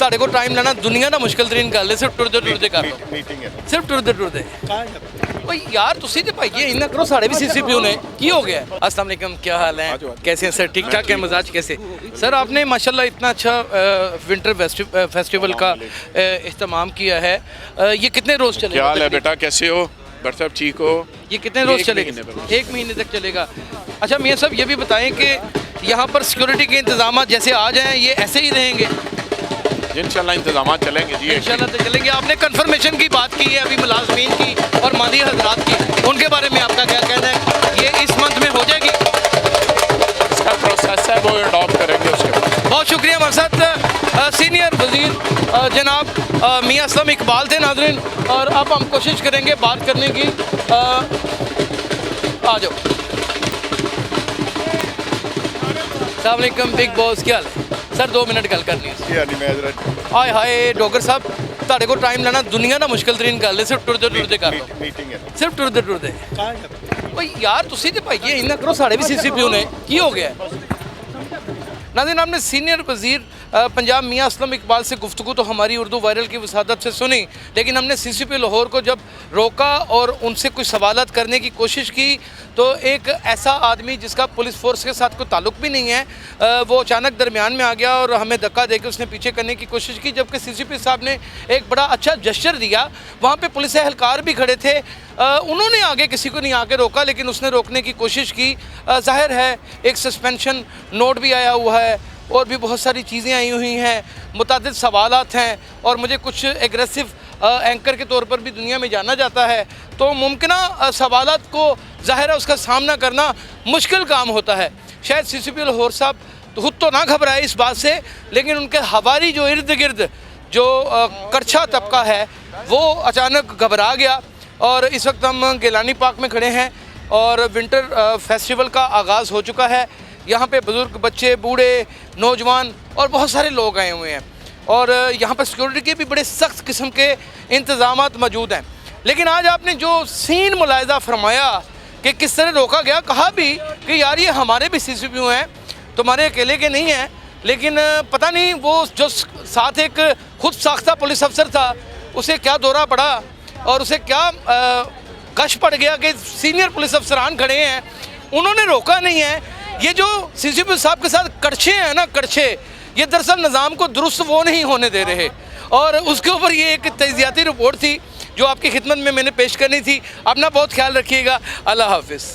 ਤੁਹਾਡੇ ਕੋਲ टाइम ਲੈਣਾ दुनिया ਦਾ ਮੁਸ਼ਕਿਲ ਤਰੀਨ ਗੱਲ ਹੈ ਸਿਰਫ ਟੁਰਦੇ ਟੁਰਦੇ ਕਰ ਲਓ मीटिंग है ਸਿਰਫ ਟੁਰਦੇ ਟੁਰਦੇ ਓਏ यार ਤੁਸੀਂ ਤੇ ਭਾਈਏ ਇੰਨਾ ਕਰੋ साढ़े भी सीसीपीओ ने की हो गया अस्सलाम वालेकुम क्या हाल है कैसे हैं सर ठीक ठाक है मिजाज कैसे सर आपने माशाल्लाह इतना अच्छा विंटर फेस्टिवल का इस्तेमाम किया है ये कितने रोज चलेगा क्या हाल है बेटा कैसे हो डॉक्टर साहब ठीक हो ये कितने रोज चलेगा एक महीने तक चलेगा अच्छा मियाँ साहब ये भी बताएं कि यहाँ पर सिक्योरिटी के इंतजाम जैसे आ जाएं ये ऐसे ही रहेंगे इंशाल्लाह इंतजाम चलेंगे जी इंशाल्लाह तो चलेंगे आपने कंफर्मेशन की बात की है अभी मुलाजमीन की और माली हजरात की उनके बारे में आपका क्या कहना है ये इस मंथ में हो जाएगी इसका प्रोसेस है वो अडॉप्ट करेंगे उसके बाद बहुत शुक्रिया हमारे साथ सीनियर वजीर जनाब मियाँ असलम इकबाल थे नाज़रीन और अब हम कोशिश करेंगे बात करने की आ जाओ अस्सलाम वालेकुम बिग बॉस क्या हाल है सर 2 मिनट गल करनी है हाय हाय डॉगर साहब ਤੁਹਾਡੇ ਕੋਲ टाइम ਲੈਣਾ दुनिया ਦਾ ਮੁਸ਼ਕਿਲ ਤਰੀਨ ਗੱਲ ਹੈ ਸਿਰਫ ਟੁਰਦੇ ਟੁਰਦੇ ਕਰ ਲਓ मीटिंग है ਸਿਰਫ ਟੁਰਦੇ ਟੁਰਦੇ ਓਏ यार ਤੁਸੀਂ ਤੇ ਭਾਈਏ ਇੰਨਾ ਕਰੋ साढ़े भी सीसीपीओ ने की हो गया नाज़रीन आपने सीनियर वज़ीर पंजाब मियाँ असलम इकबाल से गुफ्तगू तो हमारी उर्दू वायरल की वसादत से सुनी लेकिन हमने सीसीपी लाहौर को जब रोका और उनसे कुछ सवालात करने की कोशिश की तो एक ऐसा आदमी जिसका पुलिस फोर्स के साथ कोई ताल्लुक़ भी नहीं है वो अचानक दरमियान में आ गया और हमें धक्का देकर उसने पीछे करने की कोशिश की जबकि सीसीपी साहब ने एक बड़ा अच्छा जेस्चर दिया वहाँ पे पुलिस एहलकार भी खड़े थे उन्होंने आगे किसी को नहीं आके रोका लेकिन उसने रोकने की कोशिश की जाहिर है एक सस्पेंशन नोट भी आया हुआ है और भी बहुत सारी चीज़ें आई हुई हैं मुतादिद सवालात हैं और मुझे कुछ एग्रेसिव एंकर के तौर पर भी दुनिया में जाना जाता है तो मुमकिन सवालात को ज़ाहिर है उसका सामना करना मुश्किल काम होता है शायद सीसीपी लाहौर साहब खुद तो ना घबराए इस बात से लेकिन उनके हवारी जो इर्द गिर्द जो करछा तबका है वो अचानक घबरा गया और इस वक्त हम गिलानी पार्क में खड़े हैं और विंटर फेस्टिवल का आगाज़ हो चुका है यहाँ पे बुज़ुर्ग बच्चे बूढ़े नौजवान और बहुत सारे लोग आए हुए हैं और यहाँ पर सिक्योरिटी के भी बड़े सख्त किस्म के इंतज़ामात मौजूद हैं लेकिन आज आपने जो सीन मुलाहिज़ा फरमाया कि किस तरह रोका गया कहा भी कि यार ये हमारे भी सीसीपीओ हैं तुम्हारे अकेले के नहीं हैं लेकिन पता नहीं वो जो साथ एक खुद साख्ता पुलिस अफसर था उसे क्या दौरा पड़ा और उसे क्या कश पड़ गया कि सीनियर पुलिस अफसरान खड़े हैं उन्होंने रोका नहीं है ये जो सीसीपी साहब के साथ कड़छे हैं ना कड़छे ये दरअसल निज़ाम को दुरुस्त वो नहीं होने दे रहे और उसके ऊपर ये एक तजियाती रिपोर्ट थी जो आपकी खिदमत में मैंने पेश करनी थी अपना बहुत ख्याल रखिएगा अल्लाह हाफिज़।